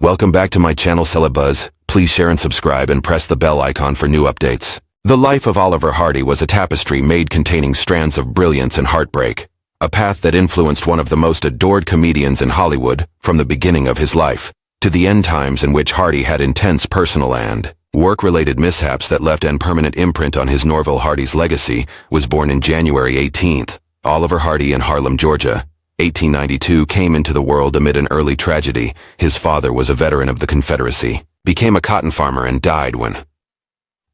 Welcome back to my channel Celebuzz. Please share and subscribe and press the bell icon for new updates. The life of Oliver Hardy was a tapestry made containing strands of brilliance and heartbreak, a path that influenced one of the most adored comedians in Hollywood from the beginning of his life to the end times in which Hardy had intense personal and work-related mishaps that left an permanent imprint on his Norville Hardy's legacy. Was born in January 18th. Oliver Hardy in Harlem, Georgia, 1892, came into the world amid an early tragedy. His father was a veteran of the Confederacy, became a cotton farmer, and died when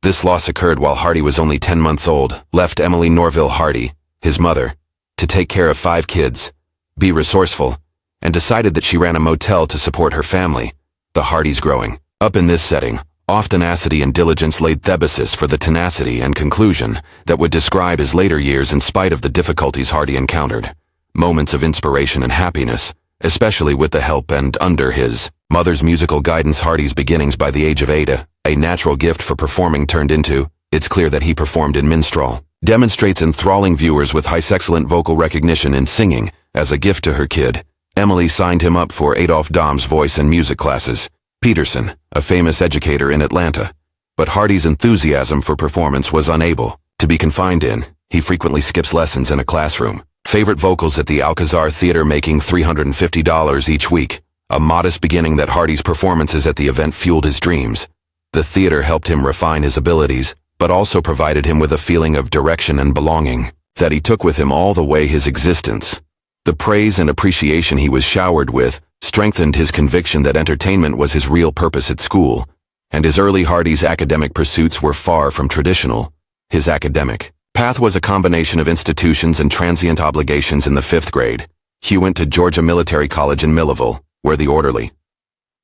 this loss occurred while Hardy was only 10 months old. Left Emily Norville Hardy, his mother, to take care of 5 kids, be resourceful, and decided that she ran a motel to support her family. The Hardys growing up in this setting, often tenacity and diligence laid the basis for the tenacity and conclusion that would describe his later years in spite of the difficulties Hardy encountered. Moments of inspiration and happiness, especially with the help and under his mother's musical guidance. Hardy's beginnings by the age of 8, a natural gift for performing turned into, it's clear that he performed in minstrel, demonstrates enthralling viewers with high excellent vocal recognition in singing. As a gift to her kid, Emily signed him up for Adolph Dom's voice and music classes. Peterson, a famous educator in Atlanta. But Hardy's enthusiasm for performance was unable to be confined in. He frequently skips lessons in a classroom. Favorite vocals at the Alcazar Theater, making $350 each week. A modest beginning that Hardy's performances at the event fueled his dreams. The theater helped him refine his abilities, but also provided him with a feeling of direction and belonging that he took with him all the way his existence. The praise and appreciation he was showered with strengthened his conviction that entertainment was his real purpose at school, and his early Hardy's academic pursuits were far from traditional. His academic path was a combination of institutions and transient obligations. In the 5th grade, he went to Georgia Military College in Millville, where the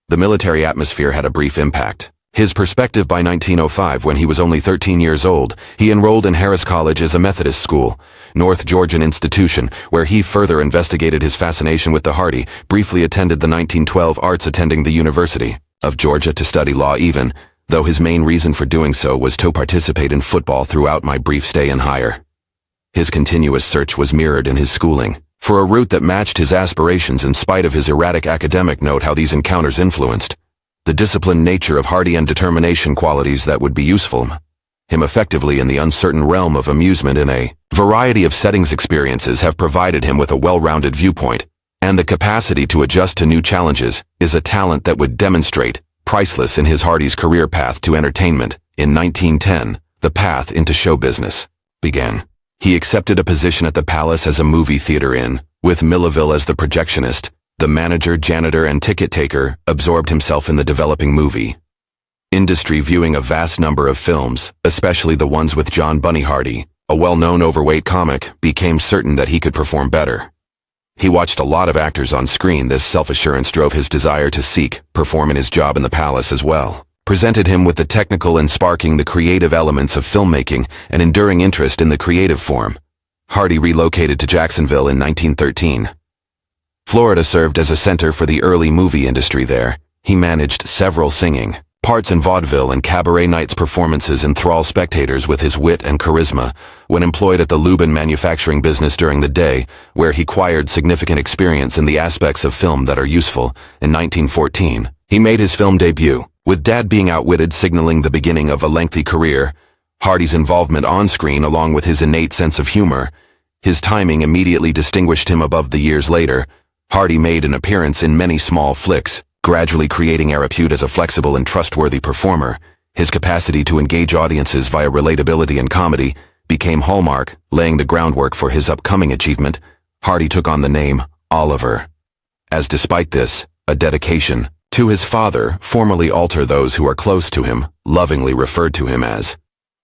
military atmosphere had a brief impact. His perspective by 1905, when he was only 13 years old, he enrolled in Harris College as a Methodist school, North Georgian institution, where he further investigated his fascination with the Hardy. Briefly attended the 1912 arts, attending the University of Georgia to study law, even though his main reason for doing so was to participate in football. Throughout my brief stay in higher, his continuous search was mirrored in his schooling for a route that matched his aspirations in spite of his erratic academic. Note how these encounters influenced the disciplined nature of Hardy and determination, qualities that would be useful him effectively in the uncertain realm of amusement. In a variety of settings, experiences have provided him with a well-rounded viewpoint, and the capacity to adjust to new challenges is a talent that would demonstrate priceless in his Hardy's career path to entertainment. In 1910, the path into show business began. He accepted a position at the Palace as a movie theater inn, with Millville as the projectionist. The manager, janitor, and ticket taker absorbed himself in the developing movie industry, viewing a vast number of films, especially the ones with John Bunny Hardy, a well-known overweight comic. Became certain that he could perform better. He watched a lot of actors on screen. This self-assurance drove his desire to perform in his job in the Palace as well. Presented him with the technical and sparking the creative elements of filmmaking, an enduring interest in the creative form. Hardy relocated to Jacksonville in 1913. Florida served as a center for the early movie industry there. He managed several singing parts in vaudeville and cabaret nights. Performances enthrall spectators with his wit and charisma. When employed at the Lubin manufacturing business during the day, where he acquired significant experience in the aspects of film that are useful, in 1914, he made his film debut, with Dad being outwitted, signaling the beginning of a lengthy career. Hardy's involvement on screen, along with his innate sense of humor, his timing, immediately distinguished him above the years later. Hardy made an appearance in many small flicks, gradually creating a repute as a flexible and trustworthy performer. His capacity to engage audiences via relatability and comedy became hallmark, laying the groundwork for his upcoming achievement. Hardy took on the name Oliver, as despite this, a dedication to his father, formerly alter those who are close to him, lovingly referred to him as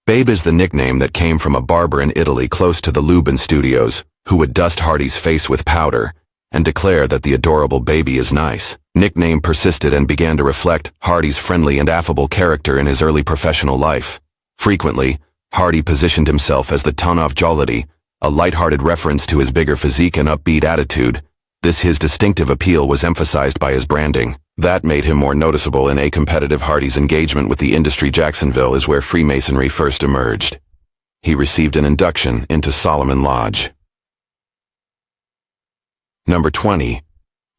Babe, is the nickname that came from a barber in Italy close to the Lubin studios, who would dust Hardy's face with powder and declare that the adorable baby is nice. Nickname persisted and began to reflect Hardy's friendly and affable character in his early professional life. Frequently, Hardy positioned himself as the ton of jollity, a light-hearted reference to his bigger physique and upbeat attitude. His distinctive appeal was emphasized by his branding. That made him more noticeable in a competitive. Hardy's engagement with the industry. Jacksonville is where Freemasonry first emerged. He received an induction into Solomon Lodge. Number 20.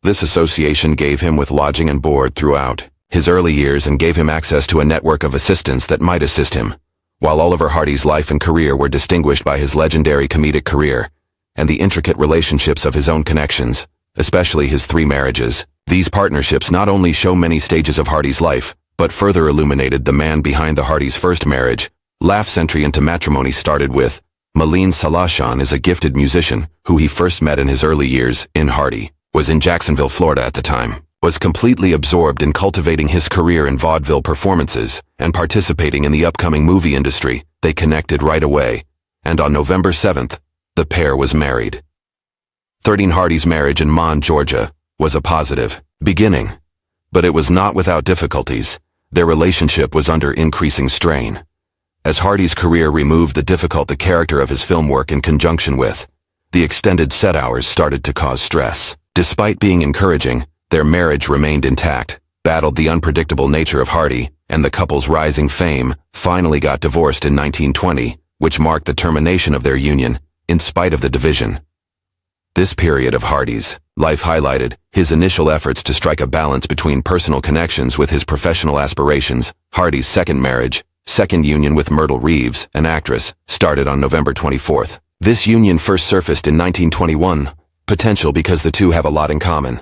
This association gave him with lodging and board throughout his early years and gave him access to a network of assistants that might assist him. While Oliver Hardy's life and career were distinguished by his legendary comedic career and the intricate relationships of his own connections, especially his 3 marriages, these partnerships not only show many stages of Hardy's life, but further illuminated the man behind the Hardys' first marriage. Laugh's entry into matrimony started with Malene Salashan is a gifted musician who he first met in his early years in Hardy, was in Jacksonville, Florida at the time, was completely absorbed in cultivating his career in vaudeville performances and participating in the upcoming movie industry. They connected right away, and on November 7th, the pair was married. 13 Hardy's marriage in Mond, Georgia, was a positive beginning, but it was not without difficulties. Their relationship was under increasing strain. As Hardy's career removed the character of his film work in conjunction with the extended set hours started to cause stress. Despite being encouraging, their marriage remained intact, battled the unpredictable nature of Hardy, and the couple's rising fame, finally got divorced in 1920, which marked the termination of their union, in spite of the division. This period of Hardy's life highlighted his initial efforts to strike a balance between personal connections with his professional aspirations. Hardy's second marriage, second union with Myrtle Reeves, an actress, started on November 24th. This union first surfaced in 1921, potential because the two have a lot in common.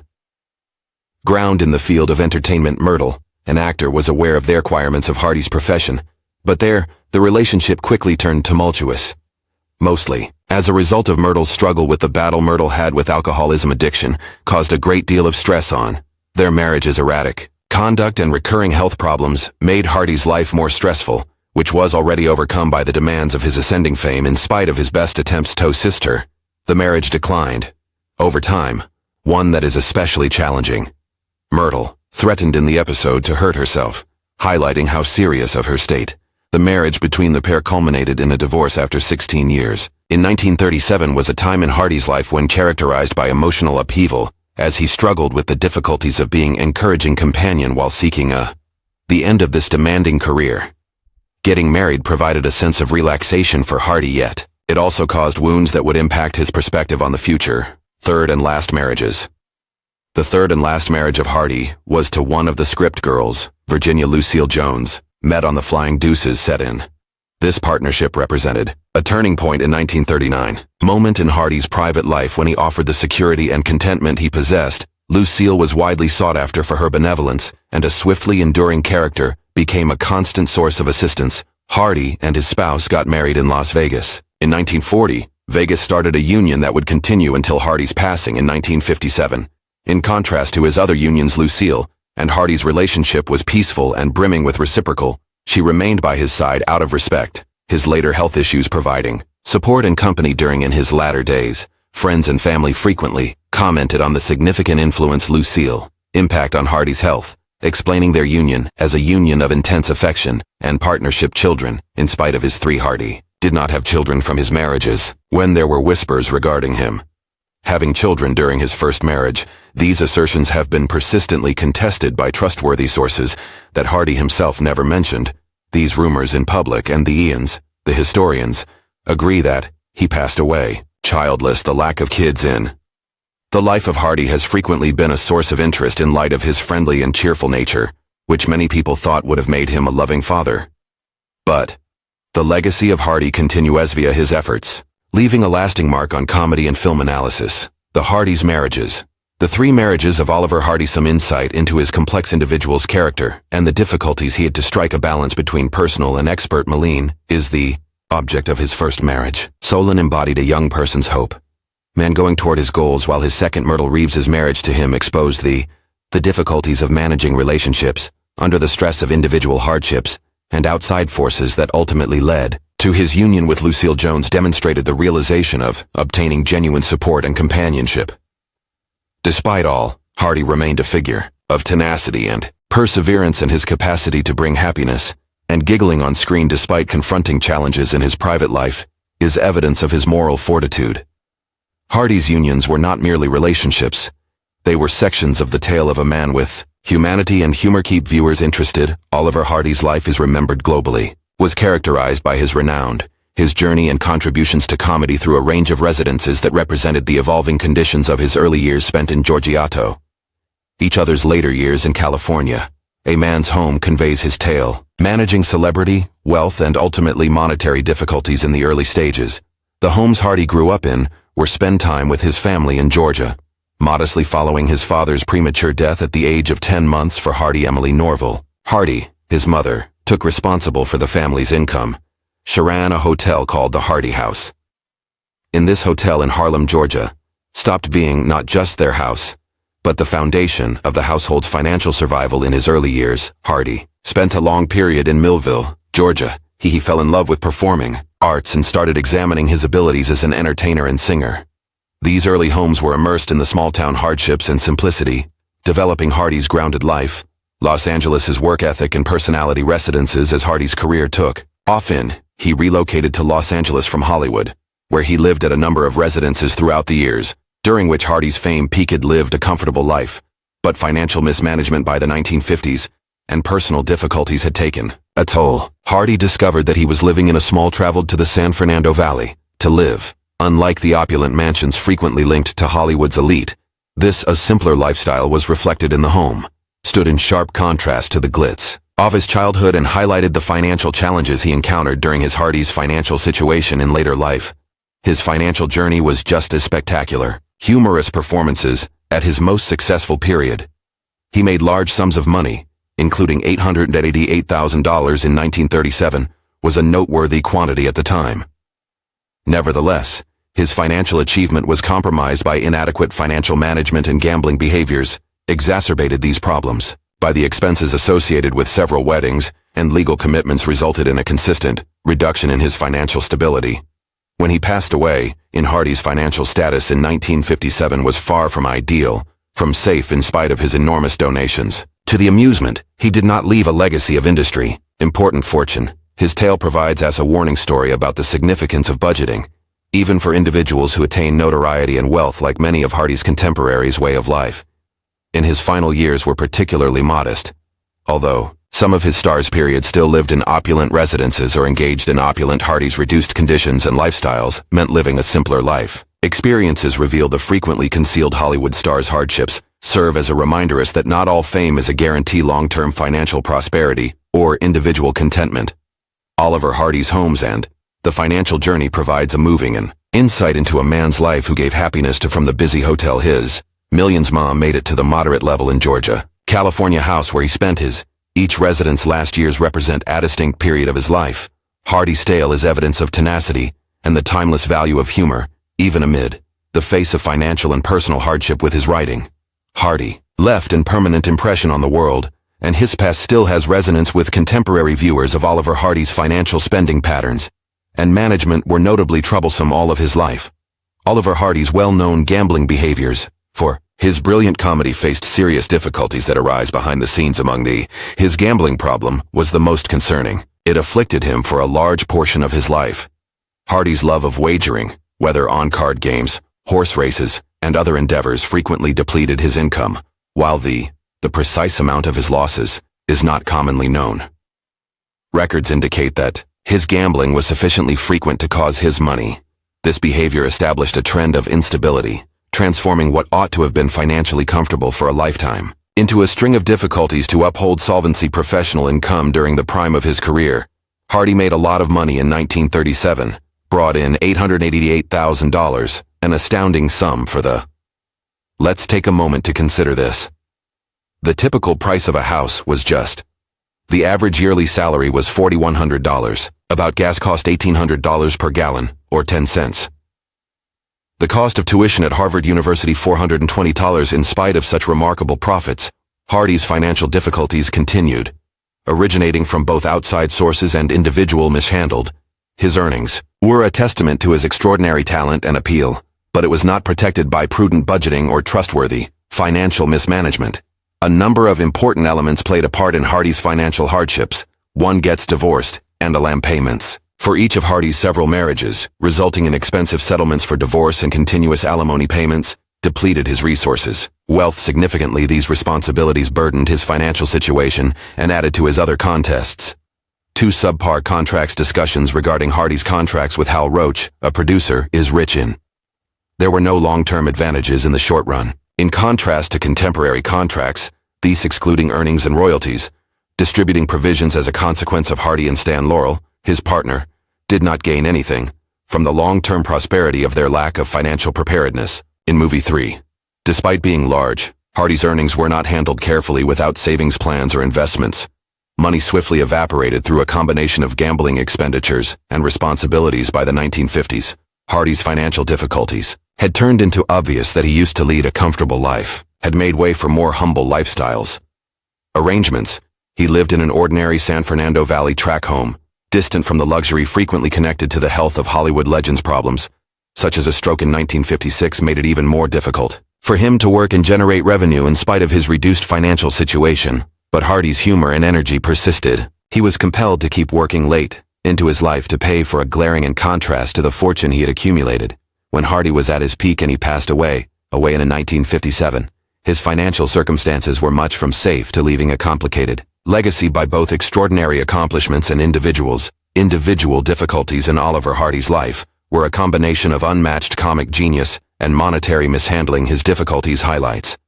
Ground in the field of entertainment, Myrtle, an actor, was aware of the requirements of Hardy's profession, but the relationship quickly turned tumultuous. Mostly, as a result of Myrtle's struggle with the battle Myrtle had with alcoholism addiction, caused a great deal of stress on their marriage's erratic conduct and recurring health problems made Hardy's life more stressful, which was already overcome by the demands of his ascending fame. In spite of his best attempts to assist her, the marriage declined. Over time, one that is especially challenging. Myrtle threatened in the episode to hurt herself, highlighting how serious of her state. The marriage between the pair culminated in a divorce after 16 years. In 1937 was a time in Hardy's life when characterized by emotional upheaval, as he struggled with the difficulties of being an encouraging companion while seeking the end of this demanding career. Getting married provided a sense of relaxation for Hardy, yet it also caused wounds that would impact his perspective on the future. Third and last marriages. The third and last marriage of Hardy was to one of the script girls, Virginia Lucille Jones, met on the Flying Deuces set-in. This partnership represented a turning point in 1939, moment in Hardy's private life when he offered the security and contentment he possessed. Lucille was widely sought after for her benevolence, and a swiftly enduring character became a constant source of assistance. Hardy and his spouse got married in Las Vegas. In 1940, Vegas started a union that would continue until Hardy's passing in 1957. In contrast to his other unions, Lucille and Hardy's relationship was peaceful and brimming with reciprocal. She remained by his side out of respect, his later health issues providing support and company during in his latter days. Friends and family frequently commented on the significant influence Lucille's impact on Hardy's health, explaining their union as a union of intense affection and partnership. Children, in spite of his 3, Hardy did not have children from his marriages. When there were whispers regarding him having children during his first marriage, these assertions have been persistently contested by trustworthy sources that Hardy himself never mentioned. These rumors in public, and the Ians, the historians, agree that he passed away childless. The lack of kids in the life of Hardy has frequently been a source of interest in light of his friendly and cheerful nature, which many people thought would have made him a loving father. But the legacy of Hardy continues via his efforts, leaving a lasting mark on comedy and film analysis. The Hardy's marriages. The 3 marriages of Oliver Hardy. Some insight into his complex individual's character and the difficulties he had to strike a balance between personal and expert. Malene is the object of his first marriage. Solon embodied a young person's hope, man going toward his goals, while his second, Myrtle Reeves's marriage to him, exposed the difficulties of managing relationships under the stress of individual hardships and outside forces that ultimately led to his union with Lucille Jones. Demonstrated the realization of obtaining genuine support and companionship. Despite all, Hardy remained a figure of tenacity and perseverance, and his capacity to bring happiness and giggling on screen despite confronting challenges in his private life is evidence of his moral fortitude. Hardy's unions were not merely relationships. They were sections of the tale of a man with humanity and humor. Keep viewers interested. Oliver Hardy's life is remembered globally, was characterized by his his journey and contributions to comedy through a range of residences that represented the evolving conditions of his early years spent in Georgiato, each other's later years in California. A man's home conveys his tale, managing celebrity, wealth, and ultimately monetary difficulties in the early stages. The homes Hardy grew up in were spend time with his family in Georgia, modestly following his father's premature death at the age of 10 months for Hardy Emily Norville. Hardy, his mother, took responsible for the family's income. She ran a hotel called the Hardy House. In this hotel in Harlem, Georgia, stopped being not just their house, but the foundation of the household's financial survival in his early years. Hardy spent a long period in Millville, Georgia. He fell in love with performing arts and started examining his abilities as an entertainer and singer. These early homes were immersed in the small-town hardships and simplicity, developing Hardy's grounded life. Los Angeles' work ethic and personality residences as Hardy's career took off in. He relocated to Los Angeles from Hollywood, where he lived at a number of residences throughout the years, during which Hardy's fame peaked. Lived a comfortable life, but financial mismanagement by the 1950s and personal difficulties had taken a toll. Hardy discovered that he was living in a small traveled to the San Fernando Valley to live. Unlike the opulent mansions frequently linked to Hollywood's elite, this a simpler lifestyle was reflected in the home, stood in sharp contrast to the glitz of his childhood and highlighted the financial challenges he encountered during his Hardy's financial situation in later life. His financial journey was just as spectacular. Humorous performances at his most successful period. He made large sums of money, including $888,000 in 1937, was a noteworthy quantity at the time. Nevertheless, his financial achievement was compromised by inadequate financial management and gambling behaviors, exacerbated these problems by the expenses associated with several weddings, and legal commitments resulted in a consistent reduction in his financial stability. When he passed away, Hardy's financial status in 1957 was far from ideal, from safe in spite of his enormous donations. To the amusement, he did not leave a legacy of industry, important fortune. His tale provides us a warning story about the significance of budgeting, even for individuals who attain notoriety and wealth. Like many of Hardy's contemporaries' way of life in his final years were particularly modest, although some of his star's period still lived in opulent residences or engaged in opulent. Hardy's reduced conditions and lifestyles meant living a simpler life. Experiences reveal the frequently concealed Hollywood star's hardships, serve as a reminder us that not all fame is a guarantee long-term financial prosperity or individual contentment. Oliver Hardy's homes and the financial journey provides a moving and insight into a man's life who gave happiness to from the busy hotel his millions mom made it to the moderate level in Georgia, California house where he spent his each resident's last years represent a distinct period of his life. Hardy's tale is evidence of tenacity and the timeless value of humor, even amid the face of financial and personal hardship. With his writing, Hardy left an permanent impression on the world, and his past still has resonance with contemporary viewers. Of Oliver Hardy's financial spending patterns and management were notably troublesome all of his life. Oliver Hardy's well-known gambling behaviors, for his brilliant comedy, faced serious difficulties that arise behind the scenes. Among his gambling problem was the most concerning. It afflicted him for a large portion of his life. Hardy's love of wagering, whether on card games, horse races, and other endeavors, frequently depleted his income, while the precise amount of his losses is not commonly known. Records indicate that his gambling was sufficiently frequent to cause his money. This behavior established a trend of instability, transforming what ought to have been financially comfortable for a lifetime into a string of difficulties to uphold solvency. Professional income during the prime of his career, Hardy made a lot of money in 1937, brought in $888,000, an astounding sum for the. Let's take a moment to consider this. The typical price of a house was just. The average yearly salary was $4,100, about gas cost $1,800 per gallon, or 10 cents. The cost of tuition at Harvard University $420. In spite of such remarkable profits, Hardy's financial difficulties continued, originating from both outside sources and individual mishandled. His earnings were a testament to his extraordinary talent and appeal, but it was not protected by prudent budgeting or trustworthy financial mismanagement. A number of important elements played a part in Hardy's financial hardships. One, gets divorced, and alimony payments for each of Hardy's several marriages, resulting in expensive settlements for divorce and continuous alimony payments, depleted his resources. Wealth significantly. These responsibilities burdened his financial situation and added to his other contests. 2 subpar contracts. Discussions regarding Hardy's contracts with Hal Roach, a producer, is rich in. There were no long-term advantages in the short run. In contrast to contemporary contracts, these excluding earnings and royalties, distributing provisions as a consequence of Hardy and Stan Laurel, his partner, did not gain anything from the long-term prosperity of their lack of financial preparedness. In movie 3, despite being large, Hardy's earnings were not handled carefully without savings plans or investments. Money swiftly evaporated through a combination of gambling expenditures and responsibilities. By the 1950s. Hardy's financial difficulties had turned into obvious that he used to lead a comfortable life, had made way for more humble lifestyles. Arrangements. He lived in an ordinary San Fernando Valley tract home, distant from the luxury frequently connected to the health of Hollywood legends. Problems, such as a stroke in 1956, made it even more difficult for him to work and generate revenue in spite of his reduced financial situation. But Hardy's humor and energy persisted. He was compelled to keep working late into his life to pay for a glaring in contrast to the fortune he had accumulated. When Hardy was at his peak and he passed away in 1957, his financial circumstances were much from safe to leaving a complicated legacy. By both extraordinary accomplishments and individual difficulties in Oliver Hardy's life were a combination of unmatched comic genius and monetary mishandling. His difficulties highlights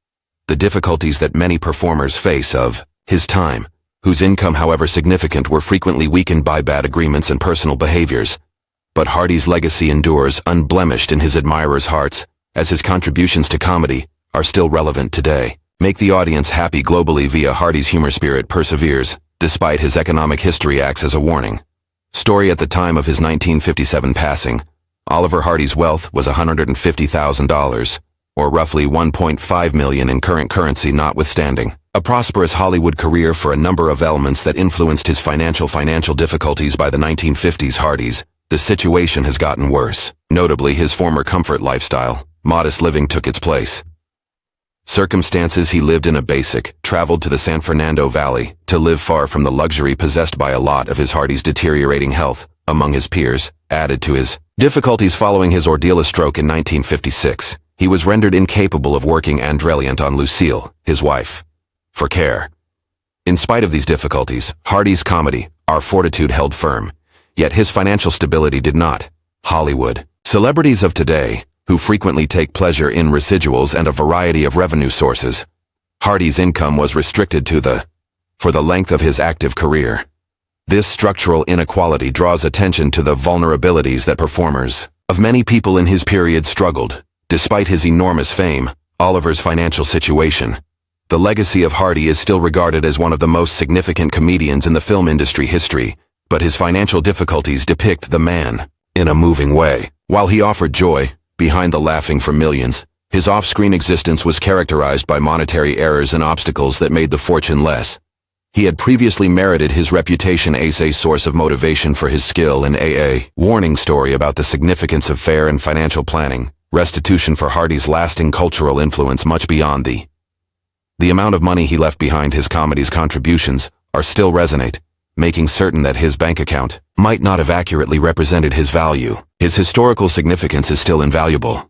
the difficulties that many performers face of his time, whose income, however significant, were frequently weakened by bad agreements and personal behaviors. But Hardy's legacy endures unblemished in his admirers' hearts, as his contributions to comedy are still relevant today. Make the audience happy globally via Hardy's humor. Spirit perseveres, despite his economic history acts as a warning. Story. At the time of his 1957 passing, Oliver Hardy's wealth was $150,000, or roughly $1.5 million in current currency. Notwithstanding a prosperous Hollywood career for a number of elements that influenced his financial difficulties by the 1950s, the situation has gotten worse. Notably, his former comfort lifestyle, modest living, took its place. Circumstances. He lived in a basic, traveled to the San Fernando Valley to live far from the luxury possessed by a lot of his. Hardy's deteriorating health among his peers added to his difficulties following his ordeal. A stroke in 1956. He was rendered incapable of working and reliant on Lucille, his wife, for care. In spite of these difficulties, Hardy's comedy, Our Fortitude, held firm, yet his financial stability did not. Hollywood celebrities of today, who frequently take pleasure in residuals and a variety of revenue sources, Hardy's income was restricted for the length of his active career. This structural inequality draws attention to the vulnerabilities that performers of many people in his period struggled. Despite his enormous fame, Oliver's financial situation, the legacy of Hardy is still regarded as one of the most significant comedians in the film industry history, but his financial difficulties depict the man in a moving way. While he offered joy behind the laughing for millions, his off-screen existence was characterized by monetary errors and obstacles that made the fortune less. He had previously merited his reputation as a source of motivation for his skill in a warning story about the significance of fair and financial planning. Restitution for Hardy's lasting cultural influence much beyond the amount of money he left behind. His comedy's contributions are still resonate, making certain that his bank account might not have accurately represented his value. His historical significance is still invaluable.